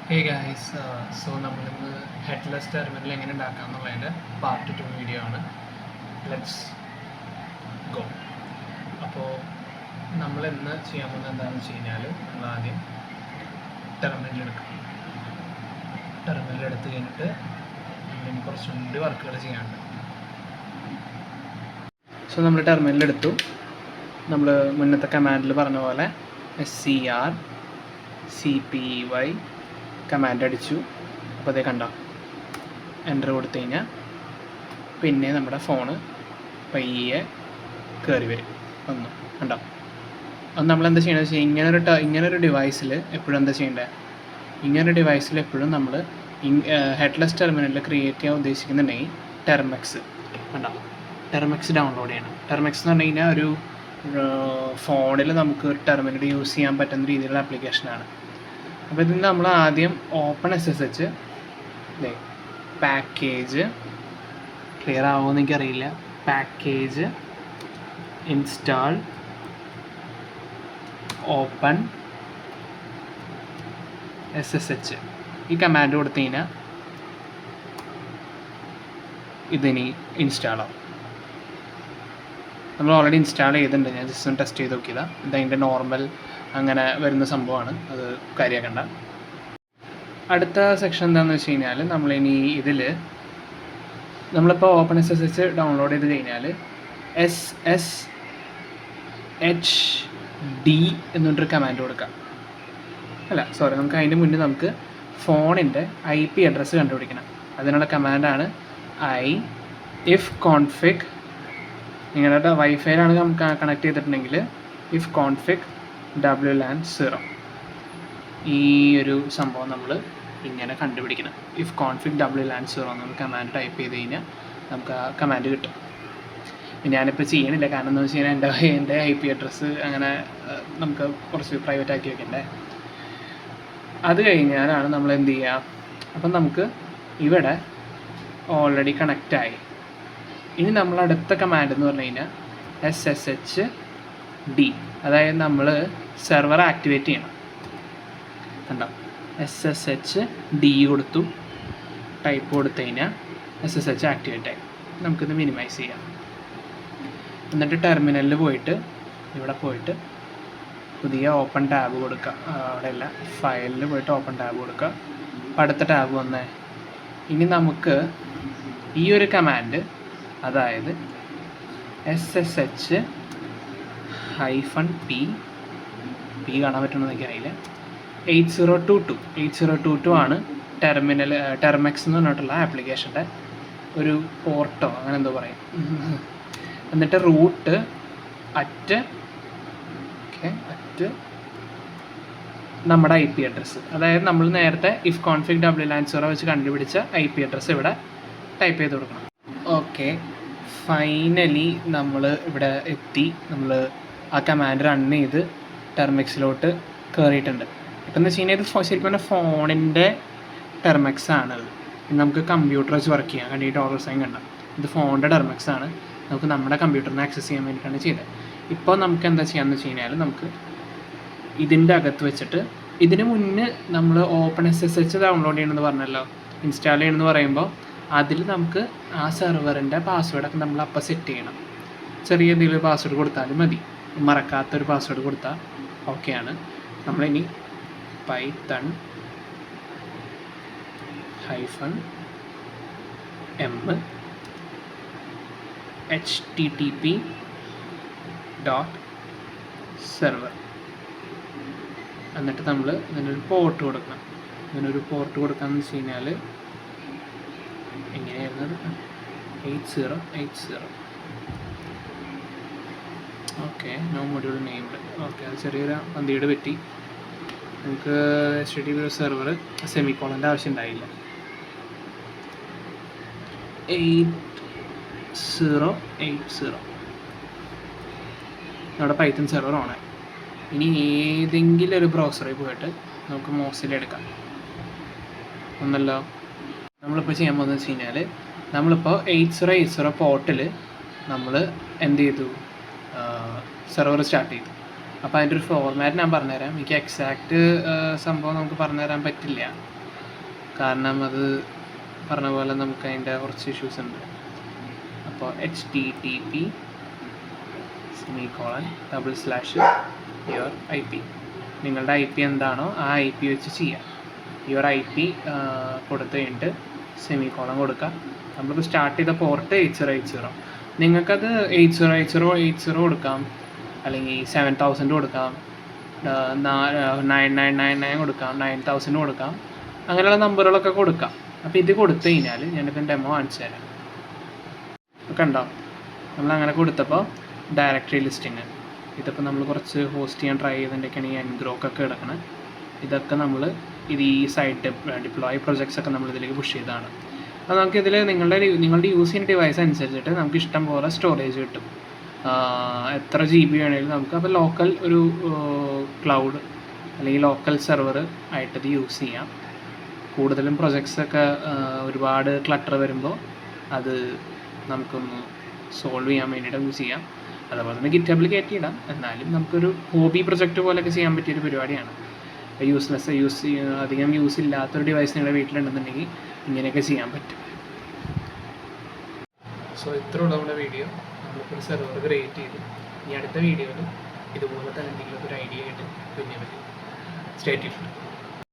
Hey guys, so നമ്മളിന്ന് headless terminal എങ്ങനെ ഉണ്ടാക്കാം എന്നുള്ളതിൻ്റെ പാർട്ട് 2 വീഡിയോ ആണ്. Let's go. അപ്പോൾ നമ്മളിന്ന് ചെയ്യാൻ പോകുന്നത് എന്താണെന്ന് വെച്ച് കഴിഞ്ഞാൽ, നമ്മൾ ആദ്യം ടെർമിനൽ എടുക്കും. ടെർമിനൽ എടുത്ത് കഴിഞ്ഞിട്ട് നമ്മളിനി കുറച്ചുകൂടി വർക്കുകൾ ചെയ്യാനുണ്ട്. സോ നമ്മൾ ടെർമിനൽ എടുത്തു. നമ്മൾ മുന്നത്തെ കമാൻഡിൽ പറഞ്ഞ പോലെ SCR-CPY കമാൻഡ് അടിച്ചു. അപ്പോൾ അതേ കണ്ടോ, എൻ്റർ കൊടുത്തു കഴിഞ്ഞാൽ പിന്നെ നമ്മുടെ ഫോണ് പയ്യെ കയറി വരും. കണ്ടോ. അത് നമ്മളെന്താ ചെയ്യണമെന്ന് വെച്ചാൽ ഇങ്ങനൊരു ഡിവൈസിൽ എപ്പോഴും എന്താ ചെയ്യേണ്ടത്, ഇങ്ങനൊരു ഡിവൈസിൽ എപ്പോഴും നമ്മൾ ഹെഡ്ലെസ് ടെർമിനലിൽ ക്രിയേറ്റ് ചെയ്യാൻ ഉദ്ദേശിക്കുന്നുണ്ടെങ്കിൽ ടെർമെക്സ് കണ്ടോ, ടെർമെക്സ് ഡൗൺലോഡ് ചെയ്യണം. ടെർമെക്സ് എന്ന് പറഞ്ഞു കഴിഞ്ഞാൽ ഒരു ഫോണിൽ നമുക്ക് ടെർമിനൽ യൂസ് ചെയ്യാൻ പറ്റുന്ന രീതിയിലുള്ള ആപ്ലിക്കേഷനാണ്. അപ്പോൾ ഇതിന് നമ്മൾ ആദ്യം ഓപ്പൺ SSH പാക്കേജ്, ക്ലിയർ ആവുമെന്ന് എനിക്കറിയില്ല, പാക്കേജ് ഇൻസ്റ്റാൾ ഓപ്പൺ SSH ഈ കമാൻഡ് കൊടുത്തു കഴിഞ്ഞാൽ ഇതിനി ഇൻസ്റ്റാൾ ആവും. നമ്മൾ ഓൾറെഡി ഇൻസ്റ്റാൾ ചെയ്തിട്ടുണ്ട്, ഞാൻ ജസ്റ്റ് ഒന്ന് ടെസ്റ്റ് ചെയ്ത് നോക്കിയതാണ്. ഇതതിൻ്റെ നോർമൽ അങ്ങനെ വരുന്ന സംഭവമാണ്, അത് കാര്യമാക്കണ്ട. അടുത്ത സെക്ഷൻ എന്താണെന്ന് വെച്ച് കഴിഞ്ഞാൽ, നമ്മളിനി ഇതിൽ നമ്മളിപ്പോൾ ഓപ്പൺ SSH ഡൗൺലോഡ് ചെയ്ത് കഴിഞ്ഞാൽ SSHD എന്നൊരു കമാൻഡ് കൊടുക്കാം. നമുക്ക് അതിൻ്റെ മുന്നേ നമുക്ക് ഫോണിൻ്റെ IP അഡ്രസ്സ് കണ്ടുപിടിക്കണം. അതിനുള്ള കമാൻഡാണ് ifconfig. നിങ്ങളുടെ വൈഫൈയിലാണ് കണക്ട് ചെയ്തിട്ടുണ്ടെങ്കിൽ ifconfig WLAN 0 ഈ ഒരു സംഭവം നമ്മൾ ഇങ്ങനെ കണ്ടുപിടിക്കണം. ifconfig WLAN 0 നമ്മൾ കമാൻഡ് ടൈപ്പ് ചെയ്ത് കഴിഞ്ഞാൽ നമുക്ക് ആ കമാൻഡ് കിട്ടും. ഞാനിപ്പോൾ ചെയ്യണില്ല, കാരണം എന്താണെന്ന് വെച്ച് കഴിഞ്ഞാൽ എൻ്റെ IP അഡ്രസ്സ് അങ്ങനെ നമുക്ക് കുറച്ച് പ്രൈവറ്റ് ആക്കി വെക്കണ്ടേ. അത് കഴിഞ്ഞാലാണ് നമ്മൾ എന്ത് ചെയ്യുക, അപ്പം നമുക്ക് ഇവിടെ ഓൾറെഡി കണക്റ്റായി. ഇനി നമ്മൾ അടുത്ത കമാൻഡ് എന്ന് പറഞ്ഞു കഴിഞ്ഞാൽ SSHD, അതായത് നമ്മൾ സെർവർ ആക്ടിവേറ്റ് ചെയ്യണം. കണ്ടോ, SSHD കൊടുത്തു, ടൈപ്പ് കൊടുത്തു കഴിഞ്ഞാൽ SSH ആക്ടിവേറ്റ് ആയി. നമുക്കിത് മിനിമൈസ് ചെയ്യാം. എന്നിട്ട് ടെർമിനലിൽ പോയിട്ട് ഇവിടെ പോയിട്ട് പുതിയ ഓപ്പൺ ടാബ് കൊടുക്കുക. അവിടെയല്ല, ഫയലിൽ പോയിട്ട് ഓപ്പൺ ടാബ് കൊടുക്കുക. അപ്പം അടുത്ത ടാബ് വന്നേ. ഇനി നമുക്ക് ഈ ഒരു കമാൻഡ്, അതായത് SSH-P കാണാൻ പറ്റുമെന്ന് എനിക്കറിയില്ല, 8022 ആണ് ടെർമെക്സ് എന്ന് പറഞ്ഞിട്ടുള്ള ആപ്ലിക്കേഷൻ്റെ ഒരു പോർട്ടോ അങ്ങനെ എന്തോ പറയും. എന്നിട്ട് റൂട്ട് അറ്റ് നമ്മുടെ IP അഡ്രസ്സ്, അതായത് നമ്മൾ നേരത്തെ ifconfig WLAN 0 വെച്ച് കണ്ടുപിടിച്ച IP അഡ്രസ്സ് ഇവിടെ ടൈപ്പ് ചെയ്ത് കൊടുക്കണം. ഓക്കെ, ഫൈനലി നമ്മൾ ഇവിടെ എത്തി. നമ്മൾ ആ കമാൻഡ് റൺ ചെയ്ത് ടെർമെക്സിലോട്ട് കയറിയിട്ടുണ്ട്. ഇപ്പം എന്ന് വെച്ച് കഴിഞ്ഞാൽ ഇത് ശരിക്കും പറഞ്ഞാൽ ഫോണിൻ്റെ ടെർമെക്സ് ആണത്. നമുക്ക് കമ്പ്യൂട്ടർ വെച്ച് വർക്ക് ചെയ്യാം. കണ്ടി ഡോളർ സൈൻ കണ്ട, ഇത് ഫോണിൻ്റെ ടെർമെക്സ് ആണ്. നമുക്ക് നമ്മുടെ കമ്പ്യൂട്ടറിനെ ആക്സസ് ചെയ്യാൻ വേണ്ടിയിട്ടാണ് ചെയ്തത്. ഇപ്പോൾ നമുക്ക് എന്താ ചെയ്യാമെന്ന് വെച്ച് കഴിഞ്ഞാൽ, നമുക്ക് ഇതിൻ്റെ അകത്ത് വെച്ചിട്ട്, ഇതിന് മുന്നേ നമ്മൾ ഓപ്പൺ SSH ഡൗൺലോഡ് ചെയ്യണമെന്ന് പറഞ്ഞല്ലോ, ഇൻസ്റ്റാൾ ചെയ്യണമെന്ന് പറയുമ്പോൾ അതിൽ നമുക്ക് ആ സെർവറിൻ്റെ പാസ്വേഡൊക്കെ നമ്മൾ അപ്പം സെറ്റ് ചെയ്യണം. ചെറിയ എന്തെങ്കിലും പാസ്വേഡ് കൊടുത്താലും മതി, മറക്കാത്തൊരു പാസ്വേഡ് കൊടുത്താൽ ഓക്കെയാണ്. നമ്മളിനി python-m http.server എന്നിട്ട് നമ്മൾ ഇതിനൊരു പോർട്ട് കൊടുക്കണം. ഇതിനൊരു പോർട്ട് കൊടുക്കാമെന്ന് വെച്ച് കഴിഞ്ഞാൽ എങ്ങനെയായിരുന്നത്, 8080. Okay, no module named. Okay, അത് ചെറിയൊരു പന്തിയുടെ പറ്റി. നമുക്ക് HTTP സെർവർ സെമിക്കോളൻ്റെ ആവശ്യം ഉണ്ടായില്ല. 8080 നമ്മുടെ പൈത്തൺ സെർവർ ഓണായി. ഇനി ഏതെങ്കിലും ഒരു ബ്രൗസറിൽ പോയിട്ട് നമുക്ക് മോസില എടുക്കാം. ഒന്നല്ലോ നമ്മളിപ്പോൾ ചെയ്യാൻ പോകുന്നത് വെച്ച് കഴിഞ്ഞാൽ, നമ്മളിപ്പോൾ 8080 പോർട്ടിൽ നമ്മൾ എന്ത് ചെയ്തു, സെർവർ സ്റ്റാർട്ട് ചെയ്തു. അപ്പോൾ അതിൻ്റെ ഒരു ഫോർമാറ്റ് ഞാൻ പറഞ്ഞുതരാം. എനിക്ക് എക്സാക്റ്റ് സംഭവം നമുക്ക് പറഞ്ഞുതരാൻ പറ്റില്ല, കാരണം അത് പറഞ്ഞ പോലെ നമുക്ക് അതിൻ്റെ കുറച്ച് ഇഷ്യൂസ് ഉണ്ട്. അപ്പോൾ http://your IP, നിങ്ങളുടെ IP എന്താണോ ആ IP വെച്ച് ചെയ്യാം. യുവർ IP കൊടുത്തു കഴിഞ്ഞിട്ട് സെമിക്കോളൻ കൊടുക്കുക. നമ്മളിപ്പോൾ സ്റ്റാർട്ട് ചെയ്ത പോർട്ട് 8080, നിങ്ങൾക്കത് 8080 കൊടുക്കാം, അല്ലെങ്കിൽ 7000 കൊടുക്കാം, 9999 കൊടുക്കാം, 9000 കൊടുക്കാം, അങ്ങനെയുള്ള നമ്പറുകളൊക്കെ കൊടുക്കാം. അപ്പോൾ ഇത് കൊടുത്തു കഴിഞ്ഞാൽ ഞാനിപ്പോൾ ഡെമോ കാണിച്ചു തരാം. കണ്ടോ, നമ്മളങ്ങനെ കൊടുത്തപ്പോൾ ഡയറക്ടറി ലിസ്റ്റിങ്, ഇതിപ്പോൾ നമ്മൾ കുറച്ച് ഹോസ്റ്റ് ചെയ്യാൻ ട്രൈ ചെയ്തിട്ടുണ്ടെങ്കിൽ ഈ എൻഗ്രോക്ക് ഒക്കെ കിടക്കണം. ഇതൊക്കെ നമ്മൾ ഈ സൈറ്റ് ഡിപ്ലോയ് പ്രൊജക്ട്സ് ഒക്കെ നമ്മൾ ഇതിലേക്ക് പുഷ് ചെയ്തതാണ്. അപ്പോൾ നമുക്കിതിൽ നിങ്ങളുടെ യൂസ് ചെയ്യുന്ന ഡിവൈസ് അനുസരിച്ചിട്ട് നമുക്ക് ഇഷ്ടം പോലെ സ്റ്റോറേജ് കിട്ടും. എത്ര GB വേണമെങ്കിലും നമുക്ക്. അപ്പോൾ ലോക്കൽ ഒരു ക്ലൗഡ് അല്ലെങ്കിൽ ലോക്കൽ സെർവർ ആയിട്ടത് യൂസ് ചെയ്യാം. കൂടുതലും പ്രൊജക്ട്സൊക്കെ ഒരുപാട് ക്ലട്ടർ വരുമ്പോൾ അത് നമുക്കൊന്ന് സോൾവ് ചെയ്യാൻ വേണ്ടിയിട്ട് യൂസ് ചെയ്യാം. അതുപോലെ തന്നെ ഗിറ്റബിൾ കയറ്റിയിടാം. എന്നാലും നമുക്കൊരു ഹോബി പ്രൊജക്റ്റ് പോലെയൊക്കെ ചെയ്യാൻ പറ്റിയൊരു പരിപാടിയാണ്. അധികം യൂസ് ഇല്ലാത്തൊരു ഡിവൈസ് നിങ്ങളുടെ വീട്ടിലുണ്ടെന്നുണ്ടെങ്കിൽ ഇങ്ങനെയൊക്കെ ചെയ്യാൻ പറ്റും. സോ ഇത്രയുള്ള നമ്മുടെ വീഡിയോ. നമ്മളിപ്പോൾ ഒരു സെർവർ ക്രിയേറ്റ് ചെയ്തു. ഇനി അടുത്ത വീഡിയോയിൽ ഇതുപോലെ തന്നെ എന്തെങ്കിലും ഒരു ഐഡിയ ആയിട്ട് പിന്നെ വരും. Stay tuned.